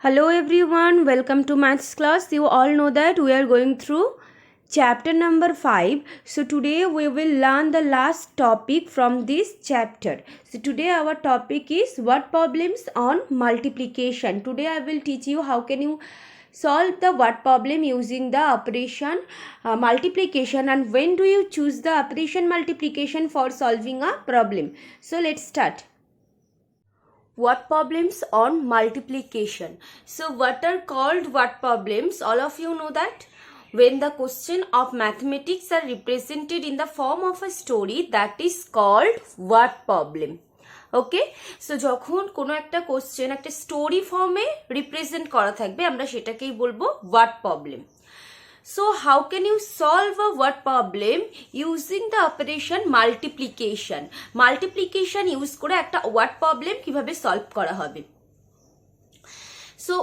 Hello everyone, welcome to maths class. You all know that we are going through chapter number 5. So today we will learn the last topic from this chapter. So today our topic is word problems on multiplication. Today I will teach you how can you solve the word problem using the operation multiplication, and when do you choose the operation multiplication for solving a problem. So let's start. Word problems on multiplication. So what are called word problems? All of you know that when the question of mathematics are represented in the form of a story, that is called word problem. Okay, so যখন কোনো একটা question একটা story ফর্মে represent করা থাকবে আমরা সেটাকেই বলবো word problem. So how can you solve a word problem using the operation multiplication? Multiplication use করে একটা word problem কিভাবে solve করা হবে? So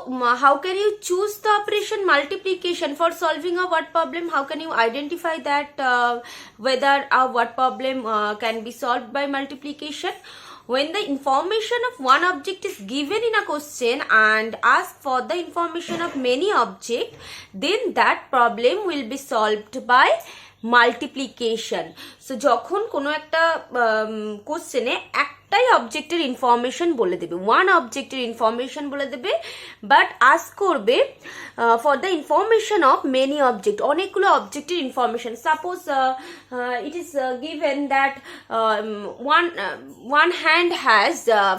how can you choose the operation multiplication for solving a word problem? How can you identify that whether a word problem can be solved by multiplication? When the information of one object is given in a question and ask for the information of many objects, then that problem will be solved by multiplication. So যখন কোনো একটা কোশ্চেনে একটাই অবজেক্টের information বলে দেবে, one অবজেক্টের information বলে দেবে, বাট আস্ক করবে for the information of many object, অনেকগুলো অবজেক্টের information. Suppose it is given that one hand has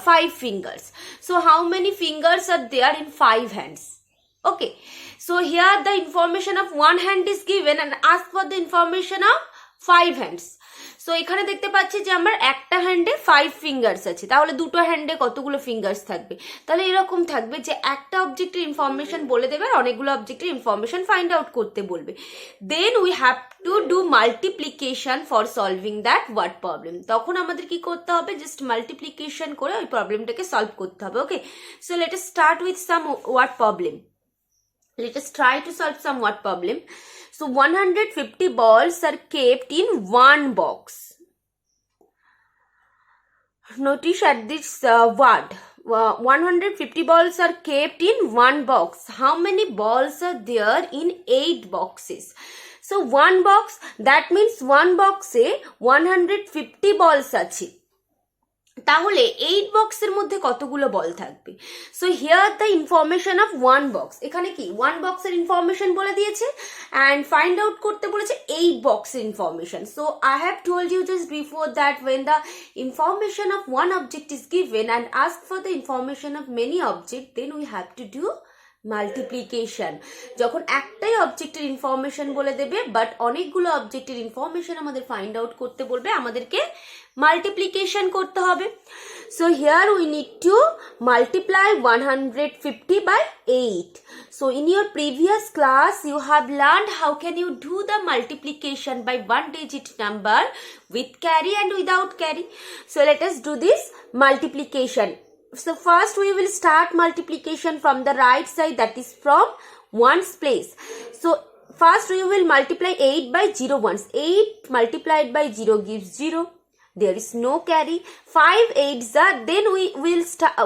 5 fingers. So how many fingers are there in 5 hands? Okay, so here the information of one hand is given and ask for the information of 5 hands. So এখানে দেখতে পাচ্ছি যে আমার একটা হ্যান্ডে 5 fingers আছে, তাহলে দুটো হ্যান্ডে কতগুলো ফিঙ্গার্স থাকবে? তাহলে এরকম থাকবে যে একটা অবজেক্টের ইনফরমেশন বলে দেবে আর অনেকগুলো অবজেক্টের ইনফরমেশন ফাইন্ড আউট করতে বলবে. Then we have to do multiplication for solving that word problem. তখন আমাদের কি করতে হবে? জাস্ট মাল্টিপ্লিকেশন করে ওই প্রবলেমটাকে সলভ করতে হবে. Okay, so let us start with some word problem. Let us try to solve some word problem. So 150 balls are kept in one box. Notice at this word, 150 balls are kept in one box. How many balls are there in 8 boxes? So one box, that means one box e 150 balls আছে. তাহলে 8 বক্সের মধ্যে কতগুলো বল থাকবে? So here the information of one box. এখানে কি one বক্সের information বলে দিয়েছে অ্যান্ড ফাইন্ড আউট করতে বলেছে 8 বক্সের information. So I have told you just before that when the information of one object is given and ask for the information of many objects, then we have to do multiplication. যখন একটাই অবজেক্টের information বলে দেবে but অনেকগুলো অবজেক্টের information আমাদের find out করতে বলবে, আমাদেরকে মাল্টিপ্লিকেশন করতে হবে. So here we need to multiply 150 by 8. So in your previous class you have learned how can you do the multiplication by one digit number with carry and without carry. So let us do this multiplication. So first we will start multiplication from the right side, that is from ones place. So first we will multiply 8 by 0 once. 8 multiplied by 0 gives 0. There is no carry. 5 8s are, then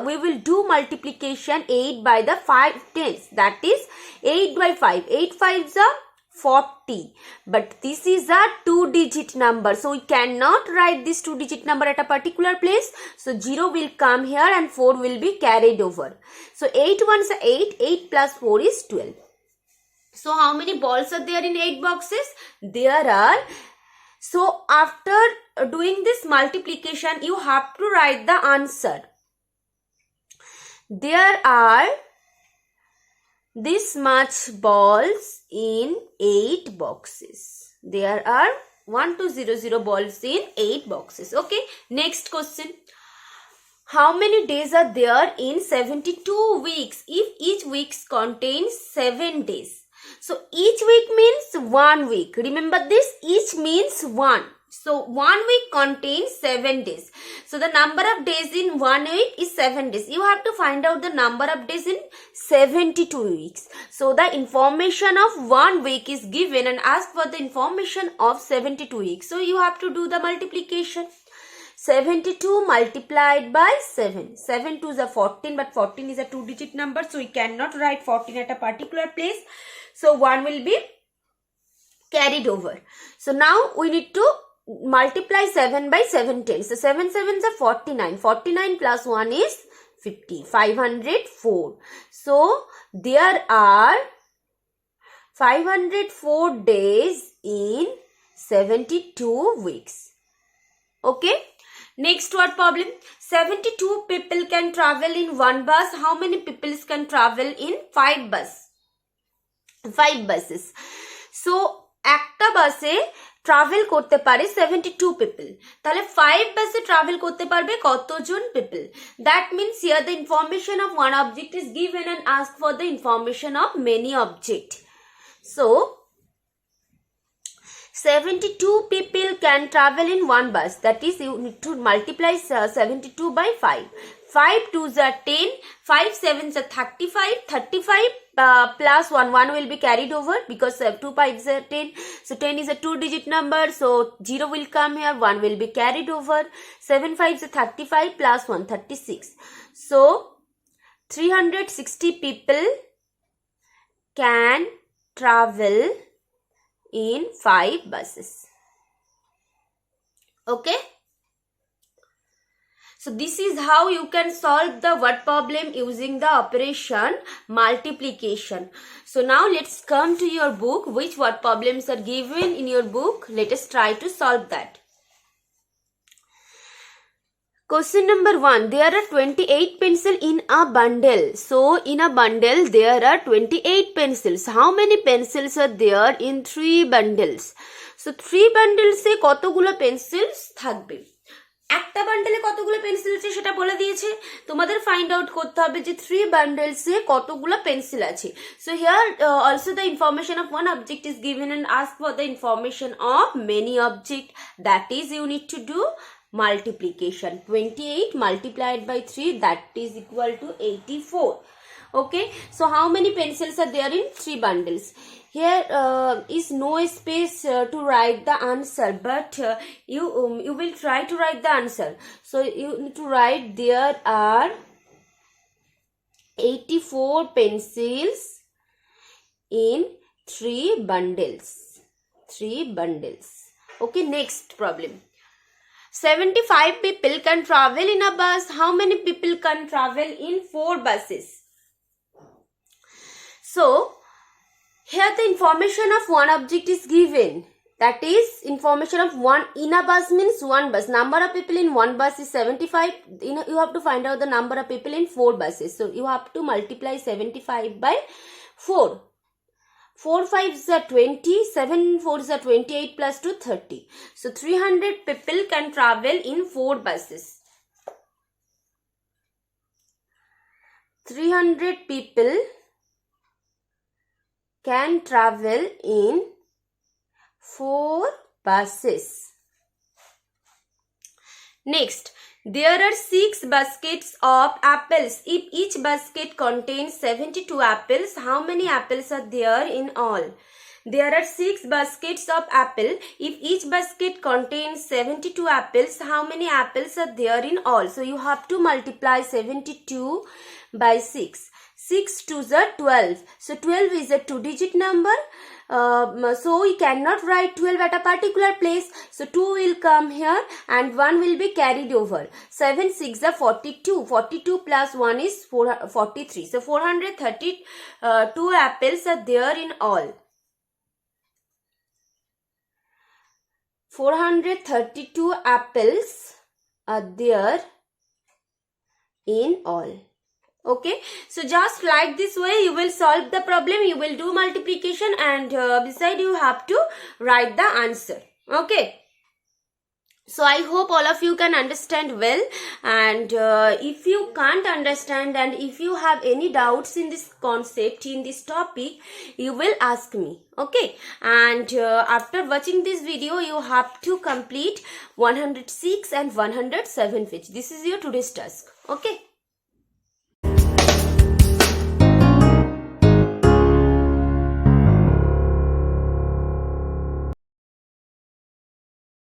we will do multiplication 8 by the 5 tens, that is 8 by 5. 8 5s are 40, but this is a 2-digit number, so we cannot write this 2-digit number at a particular place. So 0 will come here and 4 will be carried over. So 8 ones are 8. 8 plus 4 is 12. So how many balls are there in 8 boxes? There are. So after doing this multiplication you have to write the answer. There are this much balls in 8 boxes. There are 1200 balls in 8 boxes. Okay, next question. How many days are there in 72 weeks if each week contains 7 days? So each week means 1 week. Remember this, each means 1. So 1 week contains 7 days. So the number of days in 1 week is 7 days. You have to find out the number of days in 72 weeks. So the information of 1 week is given and ask for the information of 72 weeks. So you have to do the multiplication. 72 multiplied by 7. 7 2s are 14, but 14 is a 2-digit number, so we cannot write 14 at a particular place. So 1 will be carried over. So now we need to multiply 7 by 7 tens. So 7 sevens are 49. 49 plus 1 is 50. 504. So there are 504 days in 72 weeks. Okay. Next word problem. 72 people can travel in one bus. How many people can travel in 5 buses? 5 buses. So একটা বাসে travel করতে পারে 72 people, তাহলে 5 বাসে travel করতে পারবে কতজন people? That means here the information of one object is given and ask for the information of many object. So 72 people can travel in one bus. That is, you need to multiply 72 by 5. 5 2s are 10. 5 7s are 35. 35 plus 1 will be carried over because 2 5s are 10. So 10 is a 2-digit number. So 0 will come here. 1 will be carried over. 7 5s are 35 plus 1 36. So 360 people can travel in 5 buses. Okay. So this is how you can solve the word problem using the operation multiplication. So now let's come to your book. Which word problems are given in your book? Let us try to solve that. Question number 1. There are 28 pencils in a bundle. So in a bundle there are 28 pencils. How many pencils are there in 3 bundles? So 3 bundles এ কতগুলো pencils থাকবে? একটা বান্ডেলে কতগুলো pencil আছে সেটা বলে দিয়েছে, তোমাদের find out করতে হবে যে 3 বান্ডেলস এ কতগুলো পেন্সিল আছে. So here also the information of one object is given and ask for the information of many object. That is you need to do multiplication. 28 multiplied by 3, that is equal to 84. Okay, so how many pencils are there in 3 bundles? Here is no space to write the answer, but you will try to write the answer. So you need to write there are 84 pencils in 3 bundles. 3 bundles. Okay, next problem. 75 people can travel in a bus. How many people can travel in 4 buses? So here the information of one object is given. That is, information of one in a bus means 1 bus. Number of people in 1 bus is 75. You have to find out the number of people in 4 buses. So you have to multiply 75 by 4. 4 5s are 20, 7 4s are 28 plus 2 30. So 300 people can travel in 4 buses. 300 people can travel in 4 buses. Next, there are 6 baskets of apples. If each basket contains 72 apples, how many apples are there in all? There are 6 baskets of apple. If each basket contains 72 apples, how many apples are there in all? So you have to multiply 72 by 6. 6 2s are 12. So 12 is a 2-digit number. So we cannot write 12 at a particular place. So 2 will come here and 1 will be carried over. 7 6 are 42. 42 plus 1 is 43. So 432 apples are there in all. 432 apples are there in all. Okay, so just like this way you will solve the problem. You will do multiplication and beside you have to write the answer. Okay, so I hope all of you can understand well, and if you can't understand and if you have any doubts in this concept, in this topic, you will ask me. Okay, and after watching this video you have to complete 106 and 107 which this is your today's task. Okay.